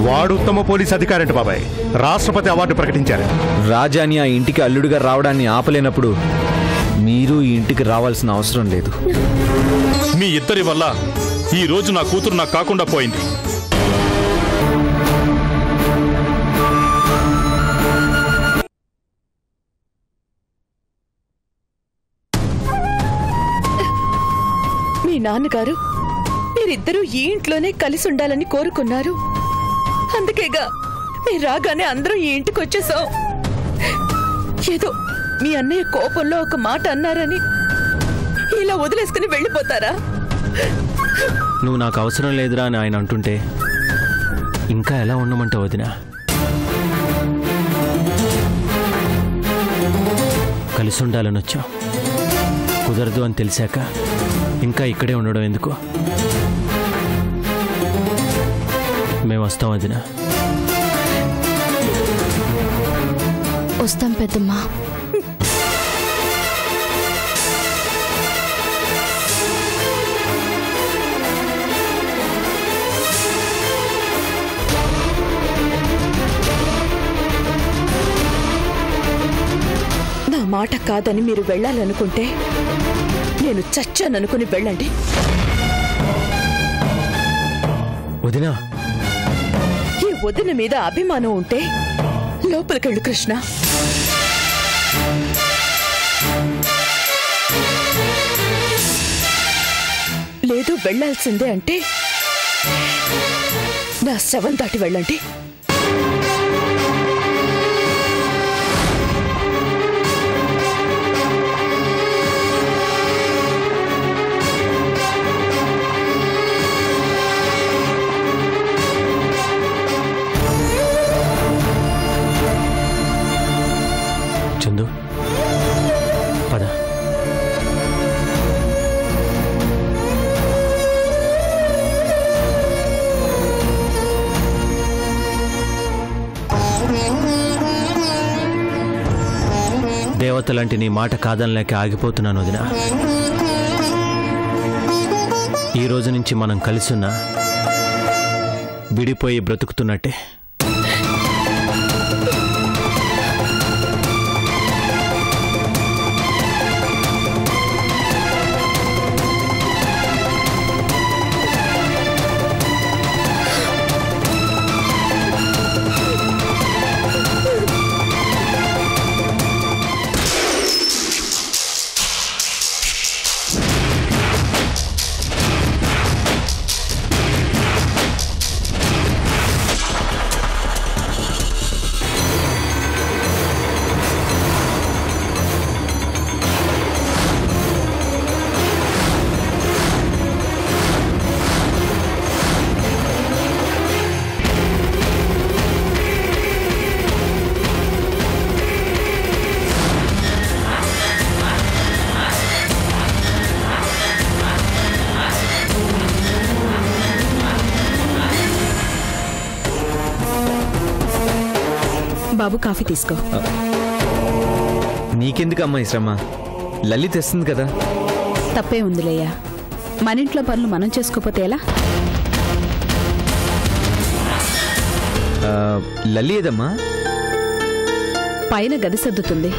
వాడు ఉత్తమ పోలీస్ అధికారి బాబాయ్. రాష్ట్రపతి అవార్డు ప్రకటించారు. రాజాని ఆ ఇంటికి అల్లుడిగా రావడాన్ని ఆపలేనప్పుడు మీరు ఈ ఇంటికి రావాల్సిన అవసరం లేదు. మీ ఇద్దరి వల్ల ఈ రోజు నా కూతురు నాకు కాకుండా పోయింది. మీ నాన్నగారు మీరిద్దరూ ఈ ఇంట్లోనే కలిసి ఉండాలని కోరుకున్నారు. అందుకేగా మీరు రాగానే అందరం ఈ ఇంటికి వచ్చేసాం. ఏదో మీ అన్నయ్య కోపంలో ఒక మాట అన్నారని ఇలా వదిలేసుకుని వెళ్ళిపోతారా? నువ్వు నాకు అవసరం లేదురా అని ఆయన అంటుంటే ఇంకా ఎలా ఉండమంటావు వదినా? కలిసి ఉండాలని వచ్చాం, కుదరదు అని తెలిసాక ఇంకా ఇక్కడే ఉండడం ఎందుకు? మేము వస్తాం వదినా. వస్తాం పెద్దమ్మా. నా మాట కాదని మీరు వెళ్ళాలనుకుంటే నేను చచ్చాననుకుని వెళ్ళండి. వదినా, ఈ వదిన మీద అభిమానం ఉంటే లోపలికెళ్ళు కృష్ణ. లేదు వెళ్లాల్సిందే అంటే నా శవం దాటి వెళ్ళండి. చందు, పద. దేవతలాంటి నీ మాట కాదనలేక ఆగిపోతున్నాను వదినా. ఈ రోజు నుంచి మనం కలిసున్నా విడిపోయి బ్రతుకుతున్నట్టే. బాబు కాఫీ తీసుకో. నీకెందుకమ్మా ఈ శ్రమ? లలిత తెస్తుంది కదా. తప్పే ఉందిలేయ్యా, మన ఇంట్లో పనులు మనం చేసుకోపోతే ఎలా? లల్లి ఏదమ్మా? పైన గది సర్దుతుంది.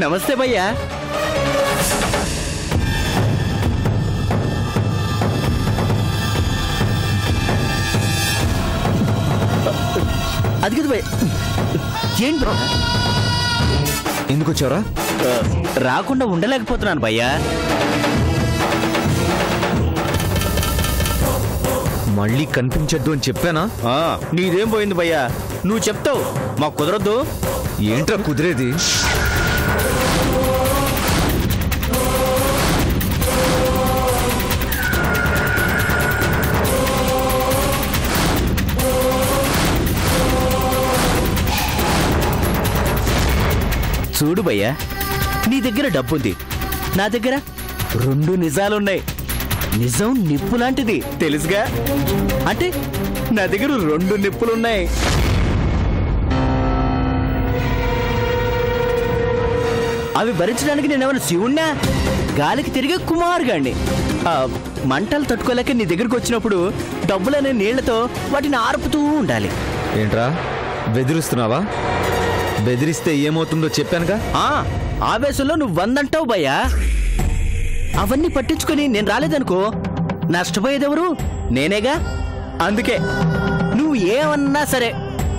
నమస్తే భయ్యా. అది కదా భయ్య. ఏంటి బ్రో, ఎందుకు వచ్చావరా? రాకుండా ఉండలేకపోతున్నాను భయ్యా. మళ్ళీ కనిపించద్దు అని చెప్పానా? నీదేం పోయింది భయ్యా, నువ్వు చెప్తావు, మాకు కుదరద్దు. ఏంట్రా కుదిరేది? చూడు భయ్యా, నీ దగ్గర డబ్బుంది, నా దగ్గర 2 నిజాలున్నాయి. నిజం నిప్పు లాంటిది తెలుసుగా. అంటే నా దగ్గర 2 నిప్పులున్నాయి. అవి భరించడానికి నేనేమైనా శివుణ్ణా? గాలికి తిరిగే కుమారుగాడిని. మంటలు తట్టుకోలేక నీ దగ్గరికి వచ్చినప్పుడు డబ్బులనే నీళ్లతో వాటిని ఆర్పుతూ ఉండాలి. ఏంట్రా బెదిరిస్తున్నావా? బెదిరిస్తే ఏమవుతుందో చెప్పానుగా. ఆవేశంలో నువ్వు 100 అంటావు భయ్యా. అవన్నీ పట్టించుకొని నేను రాలేదనుకో, నష్టపోయేదెవరు? నేనేగా. అందుకే నువ్వు ఏమన్నా సరే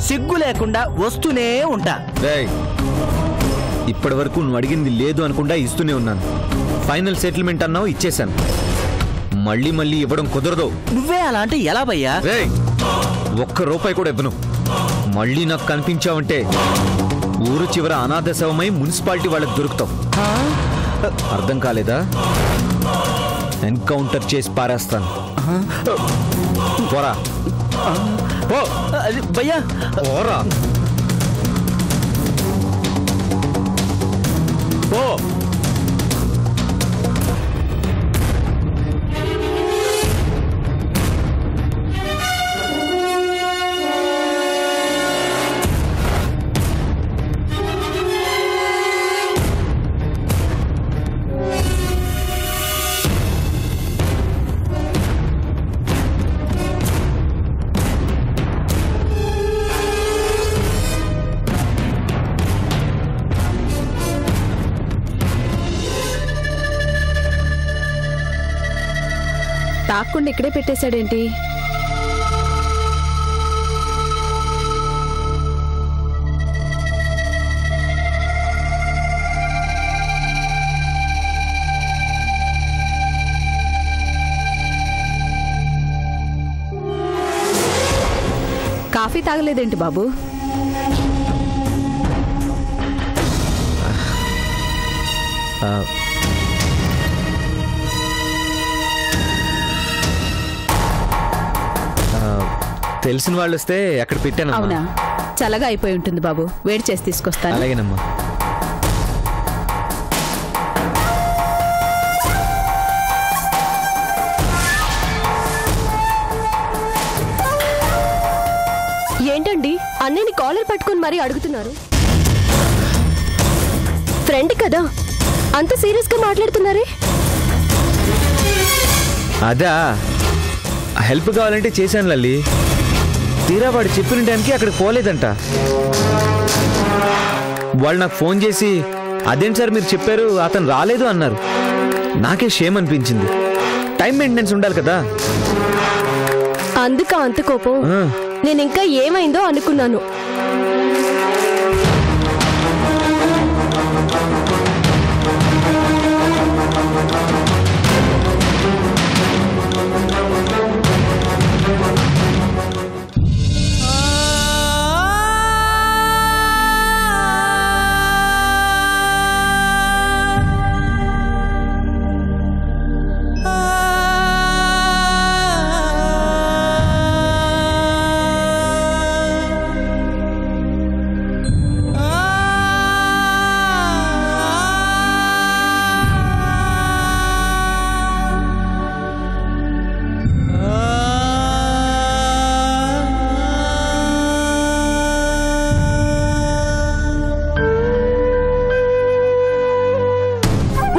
సిగ్గు లేకుండా వస్తూనే ఉంటా. ఇప్పటి వరకు నువ్వు అడిగింది లేదు అనుకుండా ఇస్తూనే ఉన్నాను. ఫైనల్ సెటిల్మెంట్ అన్నావు, ఇచ్చేశాను. మళ్ళీ ఇవ్వడం కుదరదు. నువ్వే అలా అంటే ఎలా భయ్యా? ₹1 కూడా ఇవ్వను. మళ్ళీ నాకు కనిపించావంటే ఊరు చివర అనాథ శవమై మున్సిపాలిటీ వాళ్ళకి దొరుకుతావు. అర్థం కాలేదా? ఎన్కౌంటర్ చేసి పారేస్తాను. పోరా భయ్యా. పోరా పో. తాక్కుండా ఇక్కడే పెట్టేశాడేంటి? కాఫీ తాగలేదేంటి బాబు? తెలిసిన వాళ్ళు వస్తే అక్కడ పెట్టాను. అవునా? చల్లగా అయిపోయి ఉంటుంది బాబు, వేడి చేసి తీసుకొస్తాను. అలాగేనమ్మా. ఏంటండి అన్నయ్యని కాలర్ పట్టుకుని మరీ అడుగుతున్నారు? ఫ్రెండ్ కదా, అంత సీరియస్ గా మాట్లాడుతున్నారే? అదా, హెల్ప్ కావాలంటే చేశాను లల్లి. తీరా వాడు చెప్పిన టైంకి అక్కడికి పోలేదంట. వాళ్ళు నాకు ఫోన్ చేసి అదేంటి సార్ మీరు చెప్పారు అతను రాలేదు అన్నారు. నాకే షేమ్ అనిపించింది. టైం మెయింటెనెన్స్ ఉండాలి కదా. అందుక అంత కోపం? నేను ఇంకా ఏమైందో అనుకున్నాను.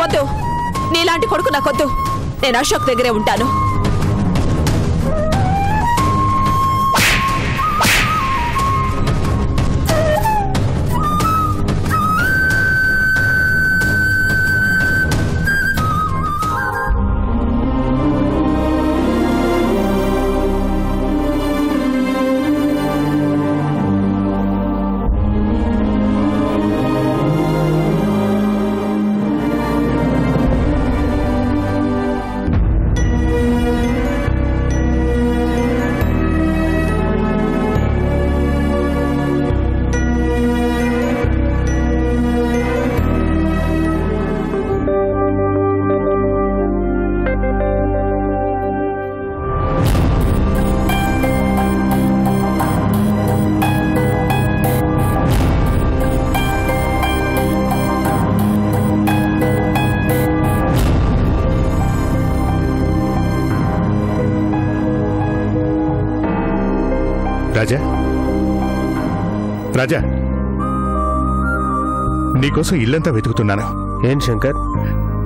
వద్దు, నీలాంటి కొడుకు నాకొద్దు. నేను అశోక్ దగ్గరే ఉంటాను. రాజా రాజా నీకోసం ఇల్లంతా వెతుకుతున్నాను. ఏం శంకర్?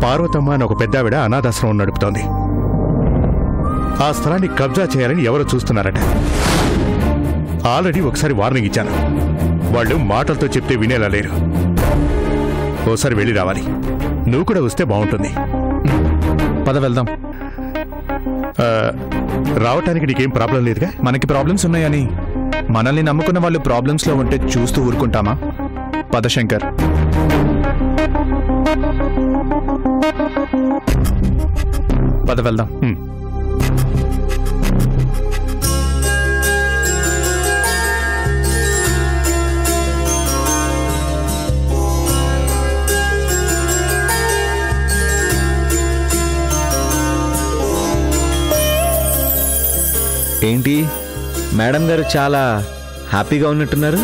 పార్వతమ్మ అని ఒక పెద్దావిడ అనాథాశ్రమం నడుపుతోంది. ఆ స్థలాన్ని కబ్జా చేయాలని ఎవరో చూస్తున్నారట. ఆల్రెడీ ఒకసారి వార్నింగ్ ఇచ్చాను. వాళ్ళు మాటలతో చెప్తే వినేలా లేరు. ఓసారి వెళ్ళి రావాలి. నువ్వు కూడా వస్తే బాగుంటుంది. పద వెళ్దాం. రావటానికి నీకేం ప్రాబ్లం లేదుగా? మనకి ప్రాబ్లమ్స్ ఉన్నాయని మనల్ని నమ్ముకున్న వాళ్ళు ప్రాబ్లమ్స్లో ఉంటే చూస్తూ ఊరుకుంటామా? పద శంకర్. పద వెళ్దాం. ఏంటి మేడం గారు చాలా హ్యాపీగా ఉన్నట్టున్నారు?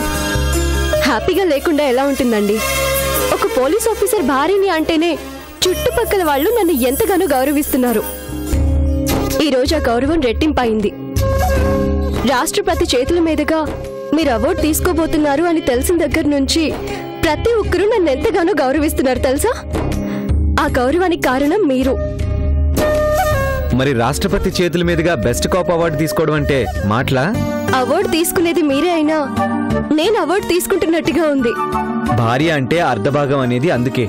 హ్యాపీగా లేకుండా ఎలా ఉంటుందండి? ఒక పోలీస్ ఆఫీసర్ భార్యని అంటేనే చుట్టుపక్కల వాళ్ళు నన్ను ఎంతగానో గౌరవిస్తున్నారు. ఈరోజు ఆ గౌరవం రెట్టింపయింది. రాష్ట్రపతి చేతుల మీదుగా మీరు అవార్డు తీసుకోబోతున్నారు అని తెలిసిన దగ్గర నుంచి ప్రతి ఒక్కరూ నన్ను ఎంతగానో గౌరవిస్తున్నారు తెలుసా? ఆ గౌరవానికి కారణం మీరు. మరి రాష్ట్రపతి చేతుల మీదుగా బెస్ట్ కాప్ అవార్డు తీసుకోవడం అంటే మాటలా? అవార్డు తీసుకునేది మీరే అయినా నేను అవార్డు తీసుకుంటున్నట్టుగా ఉంది. భార్య అంటే అర్ధభాగం అనేది అందుకే.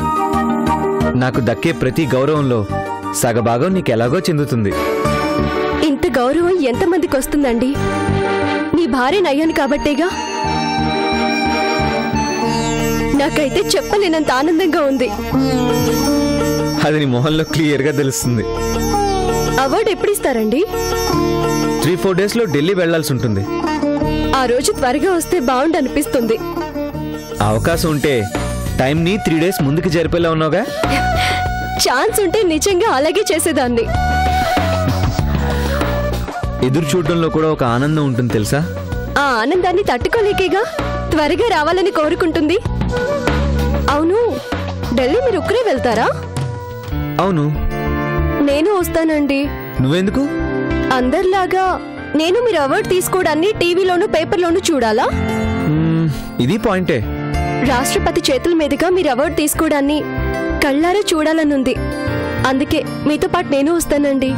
నాకు దక్కే ప్రతి గౌరవంలో సగభాగం నీకెలాగో చెందుతుంది. ఇంత గౌరవం ఎంతమందికి వస్తుందండి? నీ భార్యను అయ్యాను కాబట్టేగా. నాకైతే చెప్పలేనంత ఆనందంగా ఉంది. అది నీ మొహంలో క్లియర్గా తెలుస్తుంది. అవార్డు ఎప్పుడు ఇస్తారండి? 3-4 డేస్లో ఢిల్లీ వెళ్లాల్సి ఉంటుంది. ఆ రోజు త్వరగా వస్తే బాగుండు అనిపిస్తుంది. అవకాశం ఉంటే టైంని 3 డేస్ ముందుకు జరిపేలా ఉన్నావుగా. ఛాన్స్ ఉంటే నిజంగా అలాగే చేసేదాన్ని. ఎదురు చూడడంలో కూడా ఒక ఆనందం ఉంటుంది తెలుసా? ఆ ఆనందాన్ని తట్టుకోలేకేగా త్వరగా రావాలని కోరుకుంటుంది. అవును, ఢిల్లీ మీరు ఒక్కరే వెళ్తారా? అవును, నేను వస్తానండి. నువ్వెందుకు? అందరిలాగా నేను మీరు అవార్డు తీసుకోవడాన్ని టీవీలోను పేపర్లోను చూడాలా? ఇది పాయింటే. రాష్ట్రపతి చేతుల మీదుగా మీరు అవార్డు తీసుకోవడాన్ని కళ్ళారా చూడాలనుంది. అందుకే మీతో పాటు నేను వస్తానండి.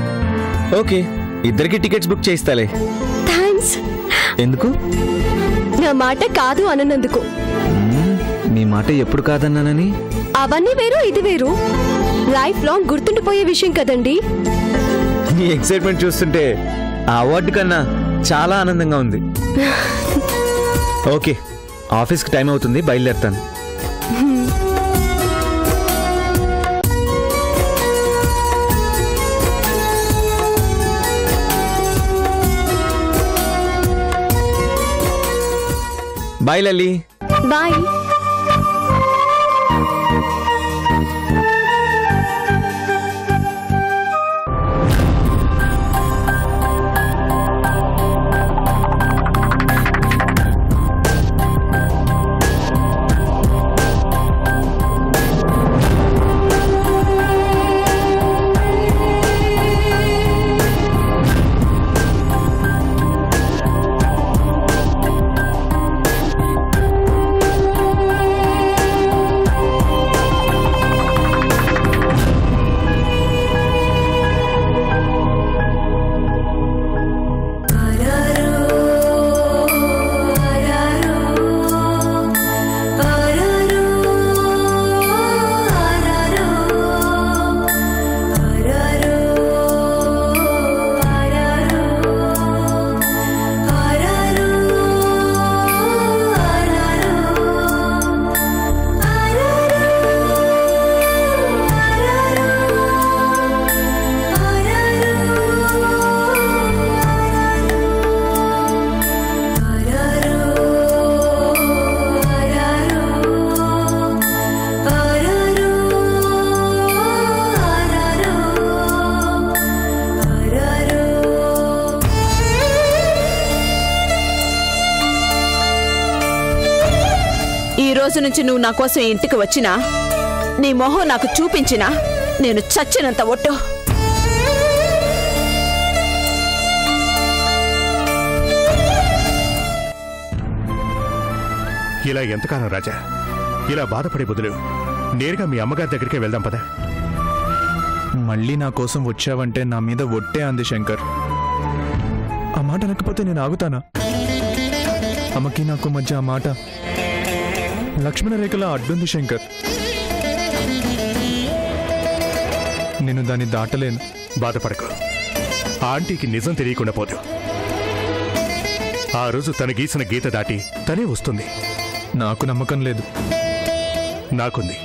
ఓకే, ఇద్దరికి టికెట్స్ బుక్ చేయిస్తాలే. థ్యాంక్స్. ఎందుకు? నా మాట కాదు అననందుకు. నీ మాట ఎప్పుడు కాదన్నానని? అవన్నీ వేరు, ఇది వేరు. లైఫ్ లాంగ్ గుర్తుండిపోయే విషయం కదండి. నీ ఎక్సైట్మెంట్ చూస్తుంటే ఆ అవార్డు కన్నా చాలా ఆనందంగా ఉంది. ఓకే, ఆఫీస్కి టైం అవుతుంది, బయలుదేరుతాను. బాయ్ లల్లి. బాయ్. ఈ రోజు నుంచి నువ్వు నా కోసం ఇంటికి వచ్చినా, నీ మొహం నాకు చూపించినా నేను చచ్చినంత ఒట్టు. ఇలా ఎంతకాలం రాజా? ఇలా బాధపడే బదులు నేరుగా మీ అమ్మగారి దగ్గరికే వెళ్దాం పదా. మళ్ళీ నా కోసం వచ్చావంటే నా మీద ఒట్టే అంది శంకర్. ఆ మాట అనకపోతే నేను ఆగుతానా? అమ్మకి నాకు మధ్య ఆ మాట లక్ష్మణ రేఖలా అడ్డుంది శంకర్. నేను దాన్ని దాటలేను. బాధపడకు, ఆంటీకి నిజం తెలియకుండా పోదు. ఆ రోజు తను గీసిన గీత దాటి తనే వస్తుంది. నాకు నమ్మకం లేదు. నాకుంది.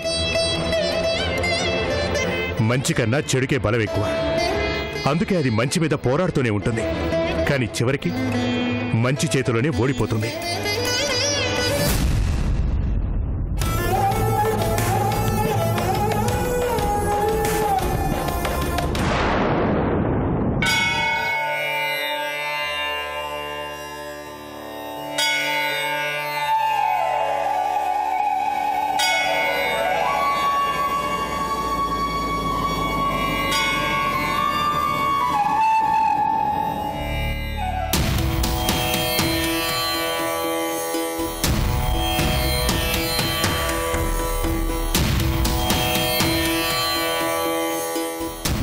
మంచి కన్నా చెడుకే బలం ఎక్కువ. అందుకే అది మంచి మీద పోరాడుతూనే ఉంటుంది. కానీ చివరికి మంచి చేతిలోనే ఓడిపోతుంది.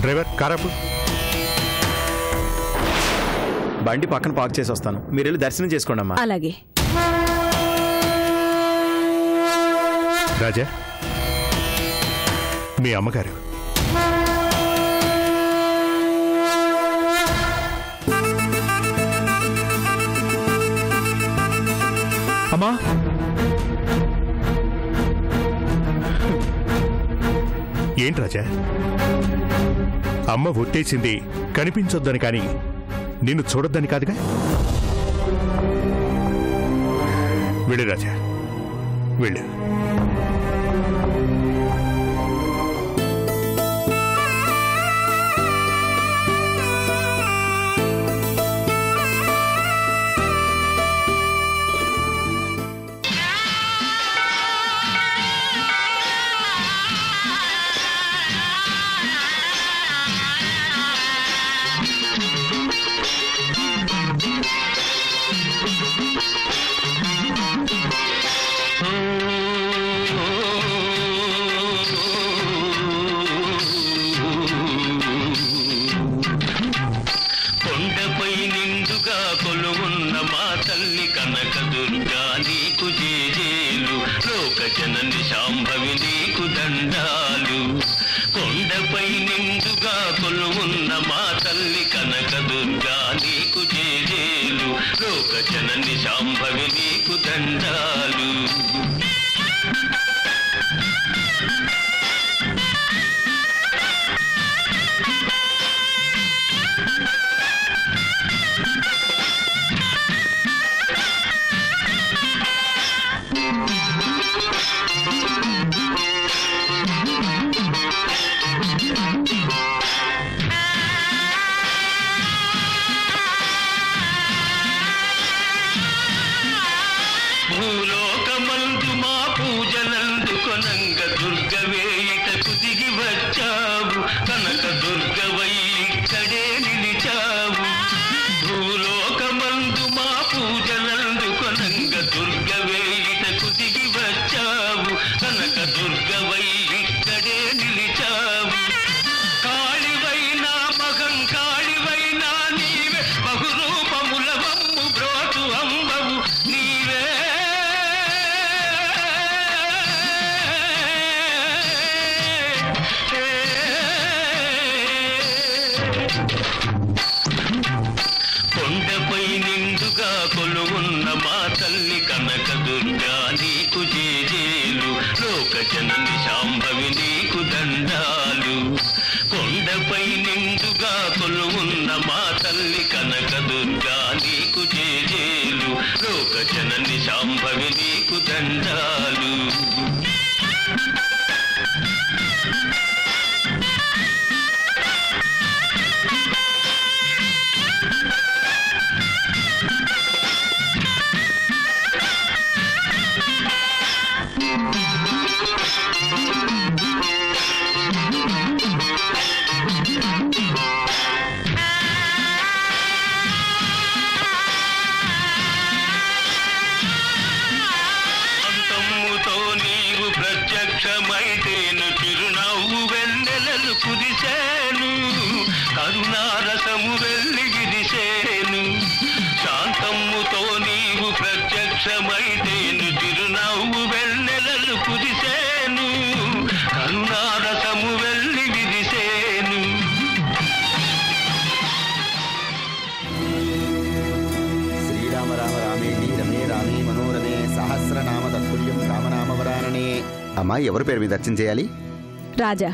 డ్రైవర్, కారాపు. బండి పక్కన పార్క్ చేసి వస్తాను. మీరు వెళ్ళి దర్శనం చేసుకోండి అమ్మా. అలాగే. రాజా, మీ అమ్మగారు. అమ్మా, ఏంటి రాజా? అమ్మ ఒట్టేసింది కనిపించొద్దని, కానీ నిన్ను చూడొద్దని కాదుగా. వెళ్ళు రాజా, వెళ్ళు. జనని శాంభవి నీకు దండాలు. కొండపై నిండుగా కొలువున్న మా తల్లి కనకదుర్గా నీకు జేజేలు. లోక జనని శాంభవి నీకు దండాలు. భూలోకమందు మా పూజలందుకొనంగ దుర్గవే ఇటకు దిగి వచ్చావు. కనక దుర్గవై ఇక్కడే నిలిచావు. భూలోకమందు మా పూజలందుకొనంగ దుర్గవే ఇటకు దిగి వచ్చావు. కనక దుర్గవై ఇక్కడే నిలిచావు. కాళివైనా మహంకాళివైనా నీవే, బహురూపముల వమ్ము బ్రోతు అంబవు నీవే. కొండపై నిండుగా కొలువున్న మా తల్లి కనకదుర్గా నీకు జేజేలు. లోక జనని శాంభవి నీకు దండాలు. కొండపై నిండుగా కొలువున్న మా తల్లి కనకదుర్గా నీకు జేజేలు. లోక జనని శాంభవి నీకు దండాలు. అమ్మా, ఎవరి పేరు మీద అర్చన చేయాలి? రాజా.